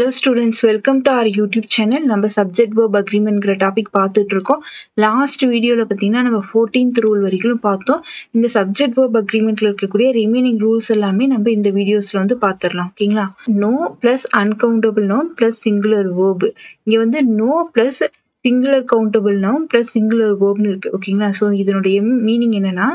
Hello students, welcome to our YouTube channel. நம்ம subject verb agreementங்கிற topic பார்த்துட்டு இருக்கோம். Last வீடியோல பார்த்தீங்கன்னா நம்ம 14th ரூல் வரைக்கும் பார்த்தோம். இந்த subject verb agreementல இருக்கக்கூடிய ரிமைனிங் ரூல்ஸ் எல்லாமே நம்ம இந்த வீடியோஸ்ல வந்து பார்த்துடலாம். ஓகேங்களா? No plus uncountable noun plus singular verb. இங்க வந்து no plus singular countable noun plus singular வேர்ப்னு இருக்கு. ஓகேங்களா? ஸோ இதனுடைய மீனிங் என்னன்னா,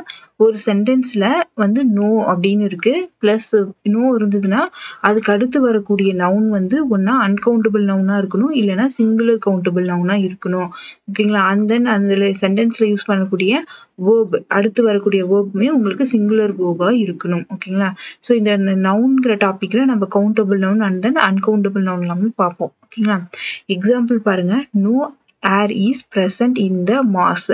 ஒரு சென்டென்ஸ்ல வந்து நோ அப்படின்னு இருக்கு, பிளஸ் நோ இருந்ததுன்னா அதுக்கு அடுத்து வரக்கூடிய நவுன் வந்து ஒன்னா அன்கவுண்டபிள் நவுனா இருக்கணும், இல்லைன்னா சிங்குலர் கவுண்டபிள் நவுனா இருக்கணும். ஓகேங்களா? அண்ட் தென் அந்த சென்டென்ஸ்ல யூஸ் பண்ணக்கூடிய வேர்ப், அடுத்து வரக்கூடிய வேர்புமே உங்களுக்கு சிங்குலர் வேர்பா இருக்கணும். ஓகேங்களா? ஸோ இந்த நவுன்கிற டாபிக்ல நம்ம countable noun and then uncountable noun எல்லாமே பார்ப்போம். ஓகேங்களா? எக்ஸாம்பிள் பாருங்க, no air is present in the mass.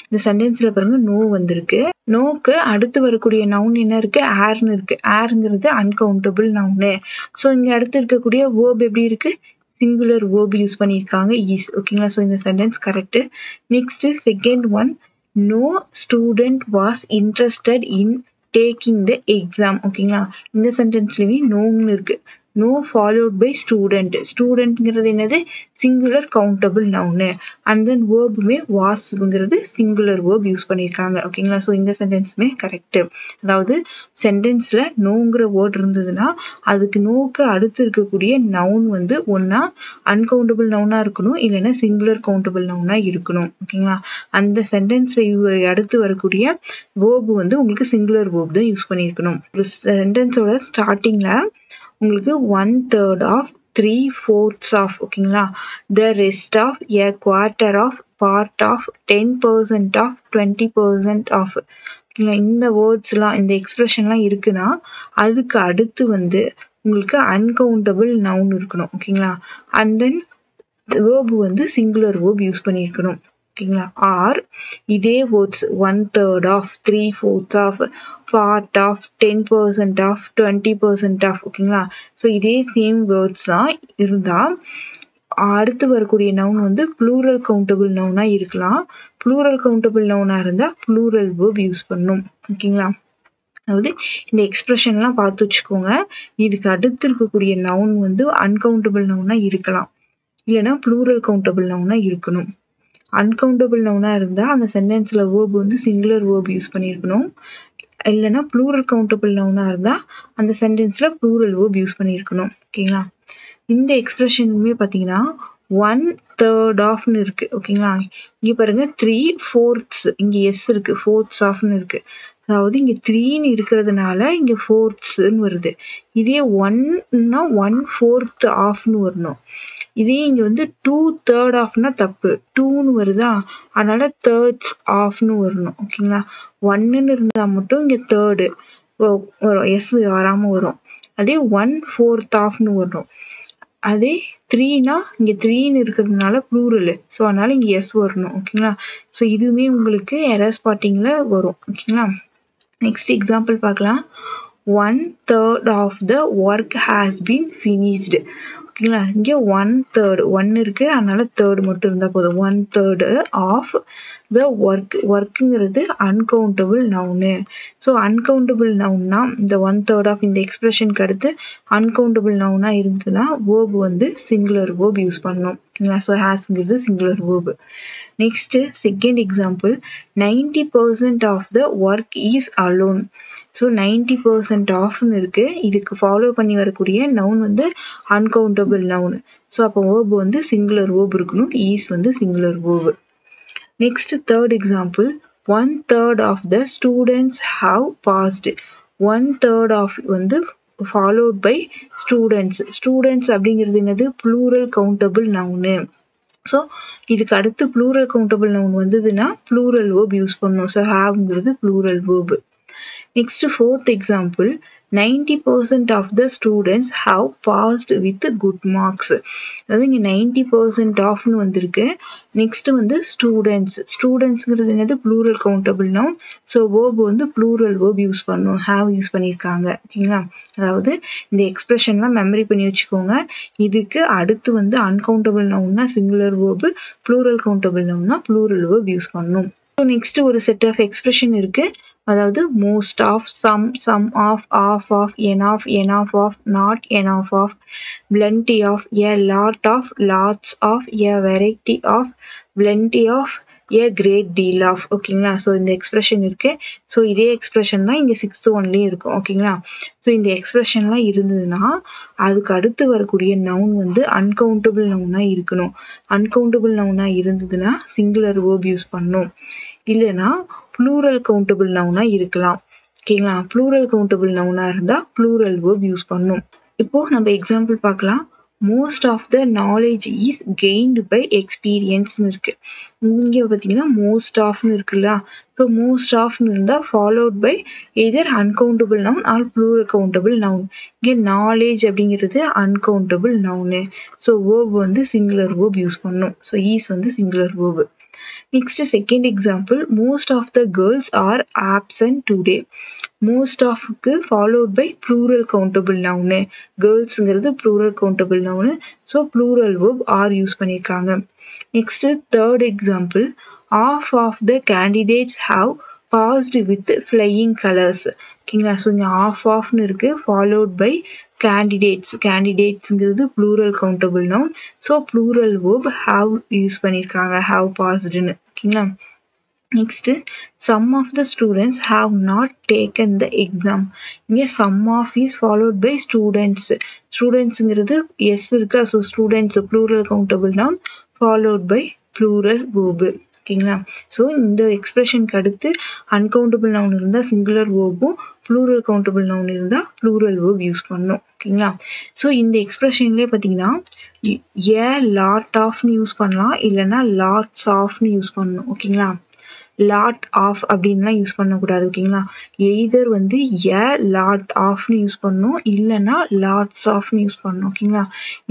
இந்த சென்டென்ஸ்ல பாருங்க நோ வந்திருக்கு. நோக்கு அடுத்து வரக்கூடிய நவுன் என்ன இருக்கு? ஏர்னு இருக்கு. ஏர்ங்கிறது அன்கவுண்டபிள் நவுனு. ஸோ இங்க அடுத்து இருக்கக்கூடிய வேர்ப் எப்படி இருக்கு? சிங்குலர் வேர்ப் யூஸ் பண்ணியிருக்காங்க, இஸ். ஓகேங்களா? ஸோ இந்த sentence correct. Next second one, no student was interested in taking the exam. ஓகேங்களா? இந்த சென்டென்ஸ்லயுமே நோன்னு இருக்கு. No followed by student. ஸ்டூடெண்ட்ங்கிறது என்னது? Singular countable noun. And then வேர்புமே வாஸ்ங்கிறது சிங்குலர் வேர்ப் யூஸ் பண்ணியிருக்காங்க. ஓகேங்களா? ஸோ இந்த சென்டென்ஸுமே கரெக்டு. அதாவது சென்டென்ஸ்ல நோங்கிற வேர்ட் இருந்ததுன்னா அதுக்கு நோக்கு அடுத்து இருக்கக்கூடிய நவுன் வந்து ஒன்னா அன்கவுண்டபிள் நவுனா இருக்கணும், இல்லைன்னா சிங்குலர் கவுண்டபிள் நவுனா இருக்கணும். ஓகேங்களா? அந்த சென்டென்ஸ்ல அடுத்து வரக்கூடிய வேர்பு வந்து உங்களுக்கு சிங்குலர் வேர்ப் தான் யூஸ் பண்ணியிருக்கணும். ஒரு சென்டென்ஸோட ஸ்டார்டிங்ல உங்களுக்கு 1/3 ஆஃப் 3/4 ஆஃப், ஓகேங்களா, the rest of, a quarter of, part of, 10% of, 20% of, ஓகேங்களா, இந்த வேர்ட்ஸ்லாம் இந்த எக்ஸ்பிரஷன்லாம் இருக்குன்னா அதுக்கு அடுத்து வந்து உங்களுக்கு அன்கவுண்டபிள் நவுன் இருக்கணும். ஓகேங்களா? அண்ட் தென் வேர்பு வந்து சிங்குலர் வேர்ப் யூஸ் பண்ணியிருக்கணும். ஓகேங்களா? ஆர் இதே words 1/3 of, 3/4 of, part of, 10% of, 20% of, ஓகேங்களா? ஸோ இதே சேம் வேர்ட்ஸ் தான் இருந்தால் அடுத்து வரக்கூடிய நவுன் வந்து ப்ளூரல் கவுண்டபிள் நவுனா இருக்கலாம். ப்ளூரல் கவுண்டபிள் நவுனா இருந்தால் ப்ளூரல் வேர்ப் யூஸ் பண்ணணும். ஓகேங்களா? அதாவது இந்த எக்ஸ்பிரஷன்லாம் பார்த்து வச்சுக்கோங்க. இதுக்கு அடுத்து இருக்கக்கூடிய நவுன் வந்து அன்கவுண்டபிள் நவுனா இருக்கலாம், இல்லைன்னா ப்ளூரல் கவுண்டபிள் நவுனா இருக்கணும். அன்கவுண்டபிள் நவுனா இருந்தால் அந்த சென்டென்ஸ்ல வேர்ப் வந்து சிங்குலர் வேர்ப் யூஸ் பண்ணியிருக்கணும், இல்லைன்னா ப்ளூரல் கவுண்டபிள் நவுனா இருந்தால் அந்த சென்டென்ஸ்ல ப்ளூரல் வேர்ப் யூஸ் பண்ணியிருக்கணும். ஓகேங்களா? இந்த எக்ஸ்பிரஷனுமே பார்த்தீங்கன்னா 1/3 ஆஃப்னு இருக்கு. ஓகேங்களா? இங்கே பாருங்க 3/4, இங்கே எஸ் இருக்கு, 4 ஆஃப்னு இருக்கு. அதாவது இங்கே 3ன்னு இருக்கிறதுனால இங்கே 4ன்னு வருது. இதே 1ன்னா 1/4 ஆஃப்னு வரணும். இதே இங்க வந்து 2/3 ஆஃப்னா தப்பு, 2ன்னு வருதா, அதனால 3 ஆஃப்னு வரணும். ஓகேங்களா? 1ன்னு இருந்தா மட்டும் இங்க 3 வரும், எஸ் வராம வரும். அதே 1/4 ஆஃப்னு வரும். அதே 3னா இங்க 3ன்னு இருக்கிறதுனால ப்ளூரல், ஸோ அதனால இங்க எஸ் வரணும். ஓகேங்களா? ஸோ இதுவுமே உங்களுக்கு எரர் ஸ்பாட்டிங்ல வரும். ஓகேங்களா? நெக்ஸ்ட் எக்ஸாம்பிள் பார்க்கலாம். 1/3 of the work has been finished. ஓகேங்களா? இங்கே 1/3, 1 இருக்கு, அதனால 3 மட்டும் இருந்தால் போதும். 1/3 ஆஃப் த ஒர்க். ஒர்க்குங்கிறது அன்கவுண்டபிள் நவுனு. ஸோ அன்கவுண்டபிள் நவுன்னா இந்த 1/3 ஆஃப் இந்த எக்ஸ்பிரஷனுக்கு அடுத்து அன்கவுண்டபிள் நவுனா இருந்ததுன்னா வேர்பு வந்து சிங்குலர் வேர்ப் யூஸ் பண்ணணும். ஓகேங்களா? ஸோ ஹேஸ்ங்கிறது singular verb. Next second example, 90% of the work is alone. So 90% ஆஃப்னு இருக்கு. இதுக்கு ஃபாலோ பண்ணி வரக்கூடிய நவுன் வந்து அன்கவுண்டபிள் நவுன். ஸோ அப்போ வேர்பு வந்து சிங்குலர் வேர்ப் இருக்கணும், ஈஸ் வந்து singular verb. Next third example, 1/3 of the students have passed. 1/3 of வந்து ஃபாலோட் பை ஸ்டூடெண்ட்ஸ். ஸ்டூடெண்ட்ஸ் அப்படிங்கிறது என்னது? Plural countable noun. ஸோ இதுக்கு அடுத்து ப்ளூரல் கவுண்டபிள் நவுன் வந்ததுன்னா ப்ளூரல் வேர்ப் யூஸ் பண்ணணும். ஸோ ஹாவ்ங்கிறது plural verb. Next fourth example, 90% of the students have passed with good marks. அதாவது இங்கே 90% ஆஃப்னு வந்திருக்கு. நெக்ஸ்ட் வந்து ஸ்டூடெண்ட்ஸ். ஸ்டூடெண்ட்ஸ்ங்கிறது என்னது? Plural countable noun. So verb வந்து ப்ளூரல் வேர்ப் யூஸ் பண்ணணும், ஹாவ் யூஸ் பண்ணியிருக்காங்க. ஓகேங்களா? அதாவது இந்த எக்ஸ்பிரஷன்லாம் மெமரி பண்ணி வச்சுக்கோங்க. இதுக்கு அடுத்து வந்து அன்கவுண்டபிள் நவுன்னா சிங்குலர் வேர்பு, ப்ளூரல் கவுண்டபிள் நவுன்னா ப்ளூரல் வேர்ப் யூஸ் பண்ணணும். ஸோ நெக்ஸ்ட் ஒரு செட் ஆஃப் எக்ஸ்பிரஷன் இருக்கு, அதாவது most of, some of, of, enough of, not enough of, plenty of, a lot of, lots of, a variety of, plenty of, a great deal of. ஓகேங்களா? So இந்த expression இருக்கு. So இதே expression தான் இங்கே 6th ஒன்லேயும் இருக்கும். ஓகேங்களா? So இந்த எக்ஸ்பிரஷன்லாம் இருந்ததுன்னா அதுக்கு அடுத்து வரக்கூடிய நவுன் வந்து அன்கவுண்டபிள் நவுனாக இருக்கணும். அன்கவுண்டபிள் நவுனாக இருந்ததுன்னா சிங்குலர் வேர்ப் யூஸ் பண்ணணும். இல்லைன்னா ப்ளூரல் கவுண்டபிள் நவுனாக இருக்கலாம். ஓகேங்களா? ப்ளூரல் கவுண்டபிள் நவுனாக இருந்தால் ப்ளூரல் வேர்ப் யூஸ் பண்ணணும். இப்போது நம்ம எக்ஸாம்பிள் பார்க்கலாம். Most of the knowledge is gained by எக்ஸ்பீரியன்ஸ்னு இருக்குது. இங்கே பார்த்தீங்கன்னா மோஸ்ட் ஆஃப்னு இருக்குல்ல. ஸோ மோஸ்ட் ஆஃப்னு இருந்தால் followed by either uncountable noun or plural countable noun. இங்கே நாலேஜ் அப்படிங்கிறது அன்கவுண்டபிள் நவுனு. ஸோ வேர்ப் வந்து சிங்குலர் வேர்ப் யூஸ் பண்ணணும். ஸோ ஈஸ் வந்து singular verb. Next, second example, most of the girls are absent today. Most of followed by plural countable noun. Girls plural countable noun. So plural verb are use பண்ணிருக்காங்க. Next, third example, half of the candidates have passed with flying colors. ஓகேங்களா? So இங்கே ஆஃப்னு இருக்கு, followed by கேண்டிடேட்ஸுங்கிறது plural countable noun. So plural verb have use பண்ணியிருக்காங்க, have பாஸ்டுன்னு. ஓகேங்களா? Next some of the students have not taken the exam. இங்கே some of is followed by students. ஸ்டூடெண்ட்ஸுங்கிறது எஸ் இருக்கா? So students plural countable noun followed by plural verb. ஓகேங்களா? So இந்த எக்ஸ்பிரஷனுக்கு அடுத்து அன்கவுண்டபிள் நவுன் இருந்தால் சிங்குலர் வேர்பும், ப்ளூரல் கவுண்டபிள் நவுன் இருந்தால் ப்ளூரல் வேர்ப் யூஸ் பண்ணணும். ஓகேங்களா? ஸோ இந்த எக்ஸ்பிரஷன்லேயே பார்த்தீங்கன்னா ஏ லாட் ஆஃப்னு யூஸ் பண்ணலாம், இல்லைன்னா லாட்ஸ் ஆஃப்னு யூஸ் பண்ணணும். ஓகேங்களா? லாட் ஆஃப் அப்படின்லாம் யூஸ் பண்ணக்கூடாது. ஓகேங்களா? எய்தர் வந்து ஏ லாட் ஆஃப்னு யூஸ் பண்ணணும், இல்லைன்னா லாட்ஸ் ஆஃப்னு யூஸ் பண்ணணும். ஓகேங்களா?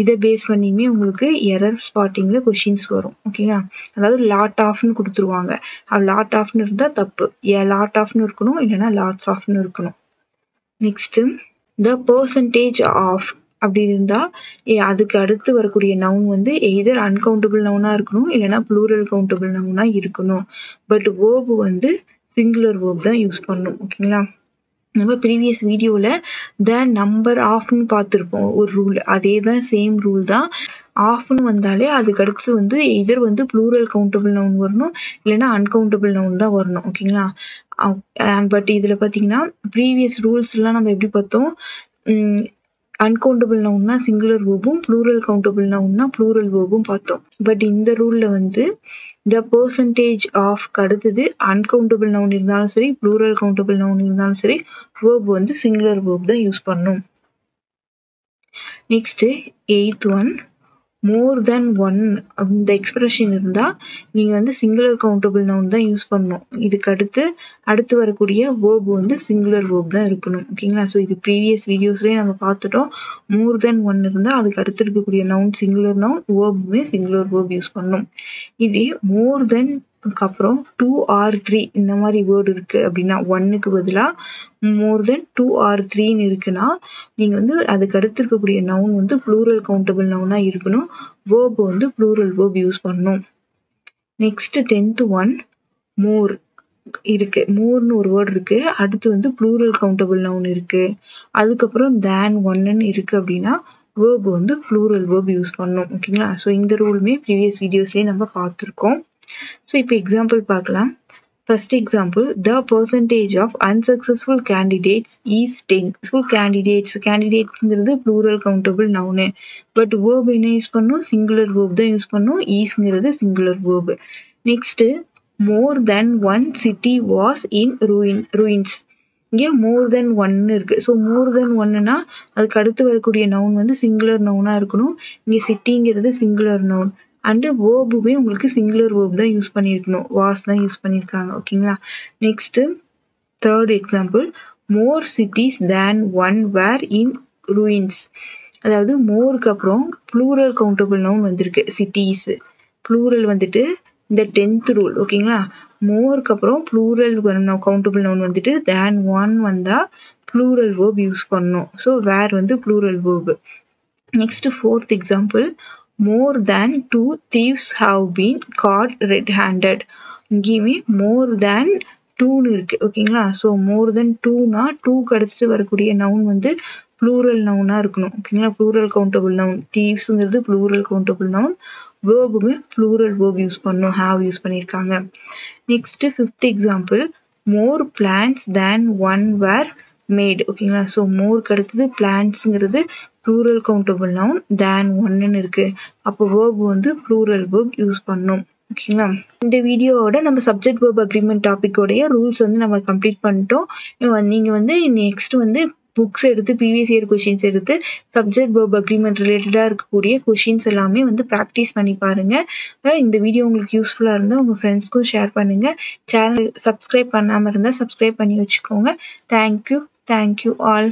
இதை பேஸ் பண்ணியுமே உங்களுக்கு எரர் ஸ்பாட்டிங்கில் கொஷின்ஸ் வரும். ஓகேங்களா? அதாவது லாட் ஆஃப்னு கொடுத்துருவாங்க. லாட் ஆஃப்னு இருந்தால் தப்பு. ஏ லாட் ஆஃப்னு இருக்கணும், இல்லைன்னா லாட்ஸ் ஆஃப்னு இருக்கணும். நெக்ஸ்ட்டு த பர்சன்டேஜ் ஆஃப் அப்படி இருந்தால் அதுக்கு அடுத்து வரக்கூடிய நவுன் வந்து எய்தர் அன்கவுண்டபிள் நவுனாக இருக்கணும், இல்லைன்னா ப்ளூரல் கவுண்டபிள் நவுனாக இருக்கணும். பட் வேர்பு வந்து சிங்குலர் வேர்ப் தான் யூஸ் பண்ணணும். ஓகேங்களா? நம்ம ப்ரீவியஸ் வீடியோவில் த நம்பர் ஆஃப்னு பார்த்துருப்போம் ஒரு ரூல். அதே தான், சேம் ரூல் தான். ஆஃப்னு வந்தாலே அதுக்கு அடுத்து வந்து எய்தர் வந்து ப்ளூரல் கவுண்டபிள் நவுன் வரணும், இல்லைன்னா அன்கவுண்டபிள் நவுன் தான் வரணும். ஓகேங்களா? பட் இதில் பார்த்தீங்கன்னா ப்ரீவியஸ் ரூல்ஸ்லாம் நம்ம எப்படி பார்த்தோம்? அன்கவுண்டபிள் நவுன்னா சிங்குலர் வேர்பும், ப்ளூரல் கவுண்டபிள் நவுன்னா ப்ளூரல் வேர்பும் பார்த்தோம். பட் இந்த ரூலில் வந்து த பர்சன்டேஜ் ஆஃப் அடுத்தது அன்கவுண்டபிள் நவுன் இருந்தாலும் சரி, ப்ளூரல் கவுண்டபிள் நவுன் இருந்தாலும் சரி, வேர்ப் வந்து சிங்குலர் வேர்ப் தான் யூஸ் பண்ணணும். Next 8th one, more than one இந்த எக்ஸ்பிரஷன் இருந்தால் நீங்கள் வந்து சிங்குலர் கவுண்டபிள் நவுன் தான் யூஸ் பண்ணணும். இதுக்கு அடுத்து வரக்கூடிய வேர்பு வந்து சிங்குலர் வேர்ப் தான் இருக்கணும். ஓகேங்களா? ஸோ இது ப்ரீவியஸ் வீடியோஸ்லேயே நம்ம பார்த்துட்டோம். மோர் தென் ஒன் இருந்தால் அதுக்கு அடுத்து இருக்கக்கூடிய நவுன் சிங்குலர் நவுன், வேர்புமே சிங்குலர் வேர்ப் யூஸ் பண்ணணும். இதே மோர் தென் அப்புறம் 2 or 3 இந்த மாதிரி வேர்டு இருக்குது அப்படின்னா, 1க்கு பதிலாக மோர் தென் 2 or 3ன்னு இருக்குன்னா நீங்கள் வந்து அதுக்கு அடுத்து இருக்கக்கூடிய நவுன் வந்து ப்ளூரல் கவுண்டபிள் நவுனாக இருக்கணும். வேர்பு வந்து ப்ளூரல் வேர்ப் யூஸ் பண்ணணும். நெக்ஸ்ட் 10th ஒன், மோர் இருக்கு. மோர்னு ஒரு வேர்டு இருக்கு. அடுத்து வந்து ப்ளூரல் கவுண்டபிள் நவுன் இருக்கு. அதுக்கப்புறம் தேன் ஒன்னு இருக்கு அப்படின்னா வேர்பு வந்து ப்ளூரல் வேர்ப் யூஸ் பண்ணணும். ஓகேங்களா? ஸோ இந்த ரூலுமே ப்ரீவியஸ் வீடியோஸ்லேயே நம்ம பார்த்துருக்கோம். ஸோ இப்போ எக்ஸாம்பிள் பார்க்கலாம். First example, the percentage of unsuccessful candidates is 10. கேண்டிடேட்ஸ்ங்கிறது plural countable noun. But verb என்ன யூஸ் பண்ணணும்? சிங்குலர் வேர்ப் தான் யூஸ் பண்ணணும். ஈஸ்ங்கிறது singular verb. Next more than one city was in ruins. இங்கே மோர் தென் ஒன்னு இருக்கு. ஸோ மோர் தென் ஒன்னுனா அதுக்கு அடுத்து வரக்கூடிய நவுன் வந்து சிங்குலர் நவுனாக இருக்கணும். இங்கே சிட்டிங்கிறது சிங்குலர் நவுன். அண்டு வேர்புமே உங்களுக்கு சிங்குலர் வேர்ப் தான் யூஸ் பண்ணியிருக்கணும். வாஸ் தான் யூஸ் பண்ணியிருக்காங்க. ஓகேங்களா? நெக்ஸ்ட்டு தேர்ட் எக்ஸாம்பிள், மோர் சிட்டிஸ் தேன் ஒன் வேர் இன் ruins. அதாவது மோருக்கு அப்புறம் ப்ளூரல் கவுண்டபிள் நவுன் வந்திருக்கு, சிட்டிஸ். ப்ளூரல் வந்துட்டு இந்த 10th ரூல். ஓகேங்களா? மோருக்கு அப்புறம் ப்ளூரல் கவுண்டபிள் நவுன் வந்துட்டு தேன் ஒன் வந்தால் ப்ளூரல் வேர்ப் யூஸ் பண்ணணும். ஸோ வேர் வந்து plural verb. Next 4th example, more than 2 thieves have been caught red-handed. இங்கேயுமே more than 2ன்னு இருக்கு. ஓகேங்களா? ஸோ மோர் தென் 2னா 2க்கு அடுத்து வரக்கூடிய நவுன் வந்து ப்ளூரல் நவுனா இருக்கணும். ஓகேங்களா? Plural countable noun. தீவ்ஸ்ங்கிறது ப்ளூரல் கவுண்டபிள் நவுன். வேர்புமே ப்ளூரல் வேர்ப் யூஸ் பண்ணணும். ஹேவ் யூஸ் பண்ணியிருக்காங்க. Next 5th example. More plans than one were made. ஓகேங்களா? ஸோ மோருக்கு அடுத்தது பிளான்ஸ்ங்கிறது ப்ளூரல் கவுண்டபிள் நவுன். தேன் ஒன்னு இருக்கு. அப்போ வேர்ப் வந்து ப்ளூரல் வேர்ப் யூஸ் பண்ணணும். ஓகேங்களா? இந்த வீடியோவோட நம்ம சப்ஜெக்ட் வேர்ப் அக்ரிமெண்ட் டாபிக்கோடைய ரூல்ஸ் வந்து நம்ம கம்ப்ளீட் பண்ணிட்டோம். நீங்க வந்து நெக்ஸ்ட் வந்து புக்ஸ் எடுத்து ப்ரீவியஸ் இயர் கொஷின்ஸ் எடுத்து சப்ஜெக்ட் வேர்ப் அக்ரிமெண்ட் ரிலேட்டடாக இருக்கக்கூடிய கொஷின்ஸ் எல்லாமே வந்து ப்ராக்டிஸ் பண்ணி பாருங்க. இந்த வீடியோ உங்களுக்கு யூஸ்ஃபுல்லாக இருந்தால் உங்கள் ஃப்ரெண்ட்ஸ்க்கும் ஷேர் பண்ணுங்க. சேனல் சப்ஸ்கிரைப் பண்ணாமல் இருந்தால் சப்ஸ்கிரைப் பண்ணி வச்சுக்கோங்க. Thank you all.